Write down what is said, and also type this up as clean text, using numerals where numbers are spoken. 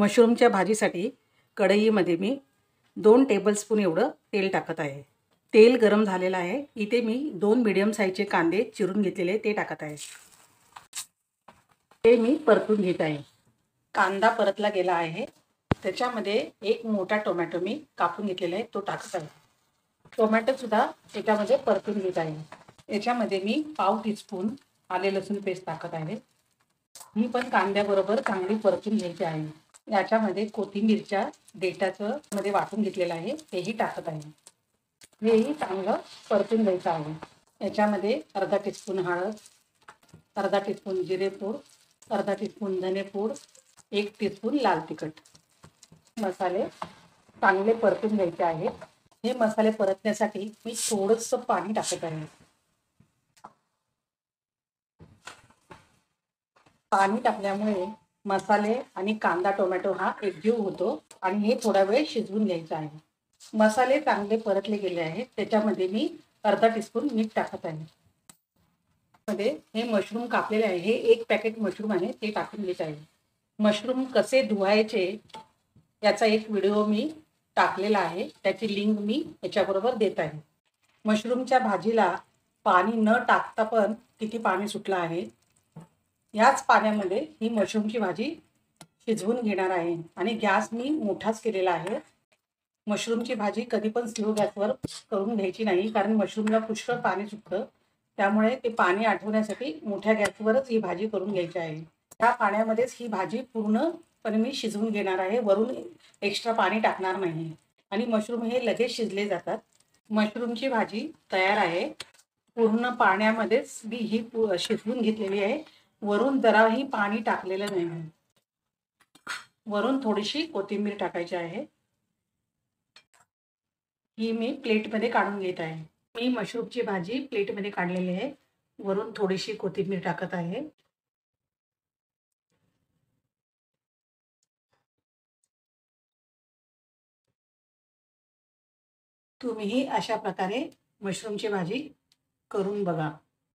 मशरूमच्या भाजीसाठी कढईमध्ये मी 2 टेबलस्पून एवढं तेल टाकत आहे। तेल गरम झालेलं आहे। इथे मी 2 मीडियम साईजचे कांदे चिरून घेतलेले ते टाकत आहे। ते मी परतून घेत आहे। कांदा परतला गेला आहे। त्याच्यामध्ये एक मोठा टोमॅटो मी कापून घेतलेला आहे तो टाकत आहे। टोमॅटो सुद्धा याच्यामध्ये परतून घेत आहे। याच्यामध्ये मी पाव टीस्पून आले लसूण पेस्ट टाकत आहे। ही पण कांद्याबरोबर चांगली परतून घ्यायची आहे। याच्यामध्ये कोथिंबीरच्या देठाचं मध्ये वाटून घेतलेलं आहे तेही टाकत आहे। हेही चांगलं परतून घ्यायचं आहे। याच्यामध्ये अर्धा टीस्पून हळद, अर्धा टीस्पून जिरेपूड, अर्धा टीस्पून धनेपूड, 1 टीस्पून लाल तिखट मसाले चांगले परतून घ्यायचे आहेत। हे मसाले परतण्यासाठी मी थोडंसं पाणी टाकत आहे। पाणी टाकल्यामुळे मसाले आणि कांदा टोमॅटो हा एकजीव होतो आणि हे थोडा वेळ शिजवून घ्यायचं आहे। मसाले चांगले परतले गेले आहेत। त्याच्यामध्ये मी अर्धा टीस्पून मीठ टाकत आहे। मध्ये हे मशरूम कापलेले आहे। हे 1 पॅकेट मशरूम आहे ते टाकून घेत आहे। मशरूम कसे धुवायचे याचा एक व्हिडिओ मी टाकलेला आहे, त्याची लिंक मी याच्याबरोबर देत आहे। मशरूमच्या भाजीला पाणी न टाकता पण किती पाणी सुटलं आहे। याच पाण्यामध्ये ही मशरूमची भाजी शिजवून घेणार आहे आणि गॅस मी मोठाच केलेला आहे। मशरूमची भाजी कधी पण स्लो गॅसवर करून घ्यायची नाही, कारण मशरूमला पुष्कळ पाणी सुटतं। त्यामुळे ते पाणी आटवण्यासाठी मोठ्या गॅसवरच ही भाजी करून घ्यायची आहे। त्या पाण्यामध्येच ही भाजी पूर्णपणे मी शिजवून घेणार आहे, वरून एक्स्ट्रा पाणी टाकणार नाही आणि मशरूम हे लगेच शिजले जातात। मशरूमची भाजी तयार आहे। पूर्ण पाण्यामध्येच मी ही शिजवून घेतलेली आहे। वरून जराही पाणी टाकलेलं नाही। वरून थोडीशी कोथिंबीर टाकायची आहे। ही मी प्लेटमध्ये काढून घेत आहे। मी मशरूमची भाजी प्लेटमध्ये काढलेली आहे। वरून थोडीशी कोथिंबीर टाकत आहे। तुम्हीही अशा प्रकारे मशरूमची भाजी करून बघा।